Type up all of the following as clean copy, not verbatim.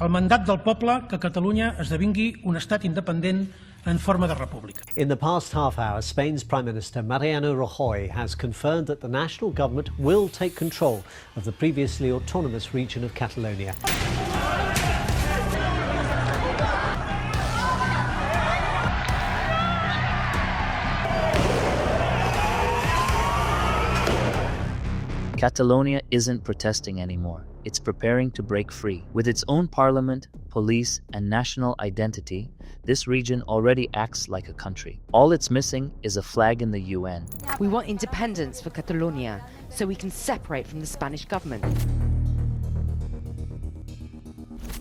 el mandat del poble que Catalunya esdevingui un estat independent en forma de república. In the past half hour, Spain's Prime Minister Mariano Rajoy has confirmed that the national government will take control of the previously autonomous region of Catalonia. Catalonia isn't protesting anymore. It's preparing to break free. With its own parliament, police, and national identity, this region already acts like a country. All it's missing is a flag in the UN. We want independence for Catalonia so we can separate from the Spanish government.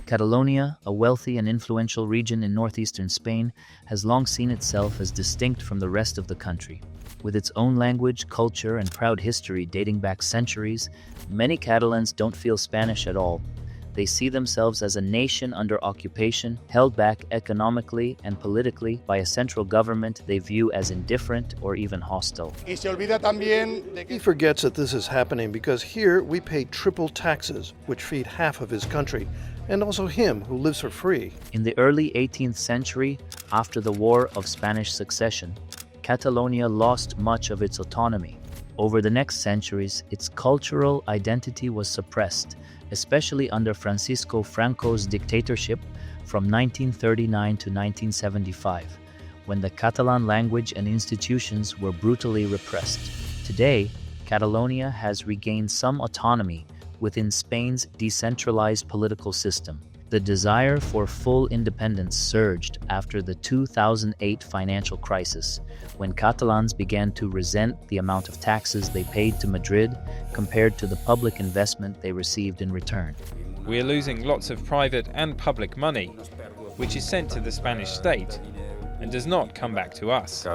Catalonia, a wealthy and influential region in northeastern Spain, has long seen itself as distinct from the rest of the country. With its own language, culture, and proud history dating back centuries, many Catalans don't feel Spanish at all. They see themselves as a nation under occupation, held back economically and politically by a central government they view as indifferent or even hostile. He forgets that this is happening because here we pay triple taxes, which feed half of his country, and also him, who lives for free. In the early 18th century, after the War of Spanish Succession, Catalonia lost much of its autonomy. Over the next centuries, its cultural identity was suppressed, especially under Francisco Franco's dictatorship from 1939 to 1975, when the Catalan language and institutions were brutally repressed. Today, Catalonia has regained some autonomy within Spain's decentralized political system. The desire for full independence surged after the 2008 financial crisis, when Catalans began to resent the amount of taxes they paid to Madrid compared to the public investment they received in return. We are losing lots of private and public money, which is sent to the Spanish state and does not come back to us.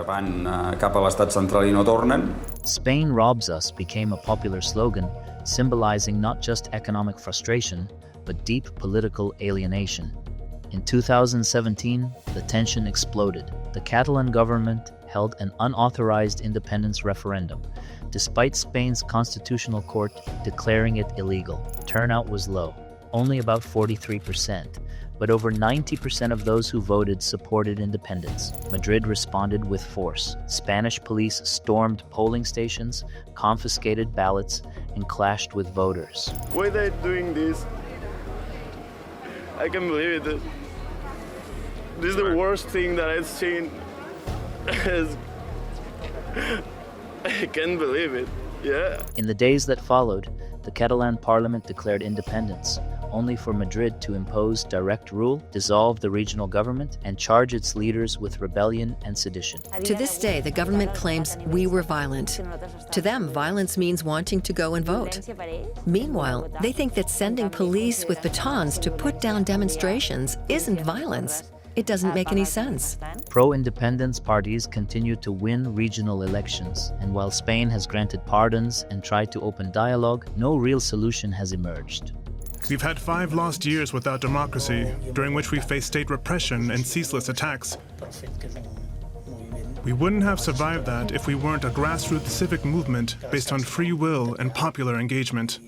Spain robs us became a popular slogan, symbolizing not just economic frustration, but deep political alienation. In 2017, the tension exploded. The Catalan government held an unauthorized independence referendum, despite Spain's constitutional court declaring it illegal. Turnout was low, only about 43%, but over 90% of those who voted supported independence. Madrid responded with force. Spanish police stormed polling stations, confiscated ballots, and clashed with voters. Why are they doing this? I can't believe it. This is the worst thing that I've seen. I can't believe it. Yeah. In the days that followed, the Catalan parliament declared independence, only for Madrid to impose direct rule, dissolve the regional government, and charge its leaders with rebellion and sedition. To this day, the government claims we were violent. To them, violence means wanting to go and vote. Meanwhile, they think that sending police with batons to put down demonstrations isn't violence. It doesn't make any sense. Pro-independence parties continue to win regional elections, and while Spain has granted pardons and tried to open dialogue, no real solution has emerged. We've had 5 lost years without democracy, during which we faced state repression and ceaseless attacks. We wouldn't have survived that if we weren't a grassroots civic movement based on free will and popular engagement.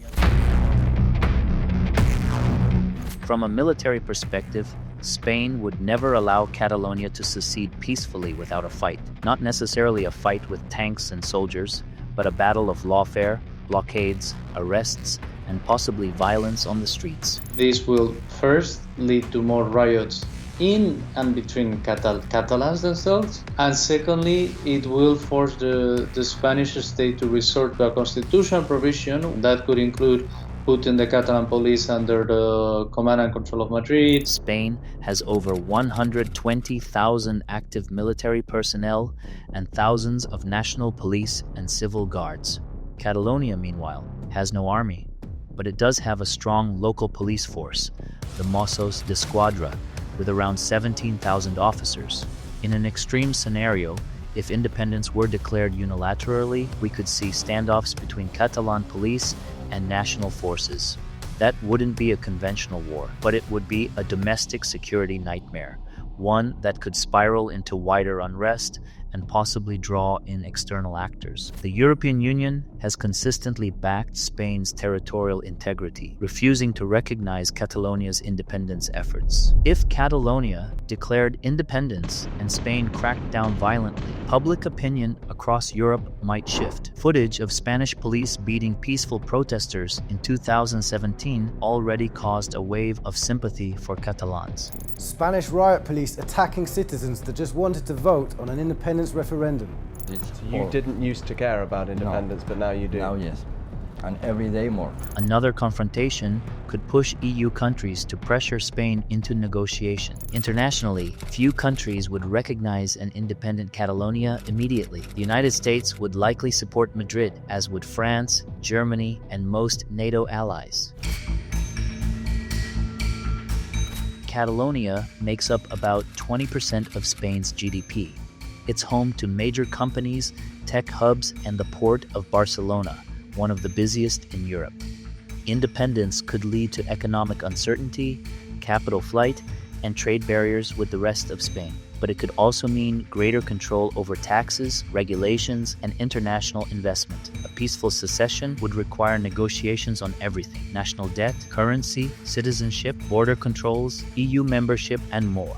From a military perspective, Spain would never allow Catalonia to secede peacefully without a fight. Not necessarily a fight with tanks and soldiers, but a battle of lawfare, blockades, arrests, and possibly violence on the streets. This will first lead to more riots in and between Catalans themselves, and secondly, it will force the Spanish state to resort to a constitutional provision that could include putting the Catalan police under the command and control of Madrid. Spain has over 120,000 active military personnel and thousands of national police and civil guards. Catalonia, meanwhile, has no army, but it does have a strong local police force, the Mossos d'Esquadra, with around 17,000 officers. In an extreme scenario, if independence were declared unilaterally, we could see standoffs between Catalan police and national forces. That wouldn't be a conventional war, but it would be a domestic security nightmare, one that could spiral into wider unrest and possibly draw in external actors. The European Union has consistently backed Spain's territorial integrity, refusing to recognize Catalonia's independence efforts. If Catalonia declared independence and Spain cracked down violently, public opinion across Europe might shift. Footage of Spanish police beating peaceful protesters in 2017 already caused a wave of sympathy for Catalans. Spanish riot police attacking citizens that just wanted to vote on an independence referendum. You didn't used to care about independence, but now you do. Now, yes. And every day more. Another confrontation could push EU countries to pressure Spain into negotiation. Internationally, few countries would recognize an independent Catalonia immediately. The United States would likely support Madrid, as would France, Germany, and most NATO allies. Catalonia makes up about 20% of Spain's GDP. It's home to major companies, tech hubs, and the port of Barcelona, one of the busiest in Europe. Independence could lead to economic uncertainty, capital flight, and trade barriers with the rest of Spain. But it could also mean greater control over taxes, regulations, and international investment. A peaceful secession would require negotiations on everything: national debt, currency, citizenship, border controls, EU membership, and more.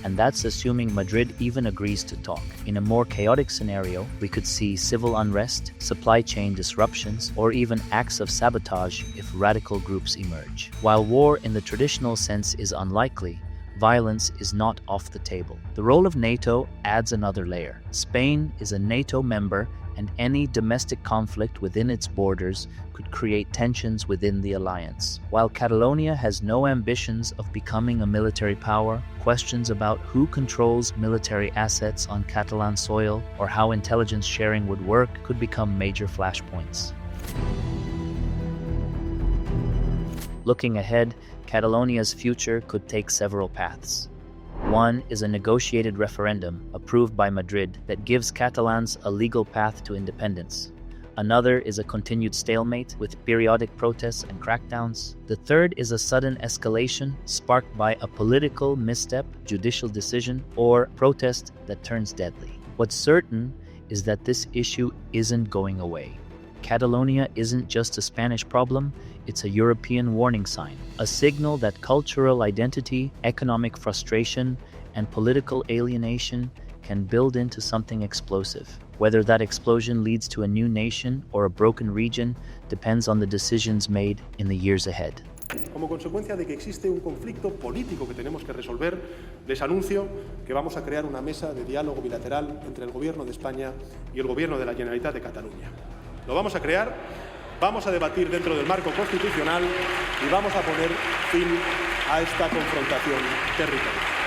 And that's assuming Madrid even agrees to talk. In a more chaotic scenario, we could see civil unrest, supply chain disruptions, or even acts of sabotage if radical groups emerge. While war in the traditional sense is unlikely, violence is not off the table. The role of NATO adds another layer. Spain is a NATO member, and any domestic conflict within its borders could create tensions within the alliance. While Catalonia has no ambitions of becoming a military power, questions about who controls military assets on Catalan soil or how intelligence sharing would work could become major flashpoints. Looking ahead, Catalonia's future could take several paths. One is a negotiated referendum approved by Madrid that gives Catalans a legal path to independence. Another is a continued stalemate with periodic protests and crackdowns. The third is a sudden escalation sparked by a political misstep, judicial decision, or protest that turns deadly. What's certain is that this issue isn't going away. Catalonia isn't just a Spanish problem, it's a European warning sign, a signal that cultural identity, economic frustration, and political alienation can build into something explosive. Whether that explosion leads to a new nation or a broken region depends on the decisions made in the years ahead. Como consecuencia de que existe un conflicto político que tenemos que resolver, les anuncio que vamos a crear una mesa de diálogo bilateral entre el Gobierno de España y el Gobierno de la Generalitat de Cataluña. Lo vamos a crear, vamos a debatir dentro del marco constitucional y vamos a poner fin a esta confrontación territorial.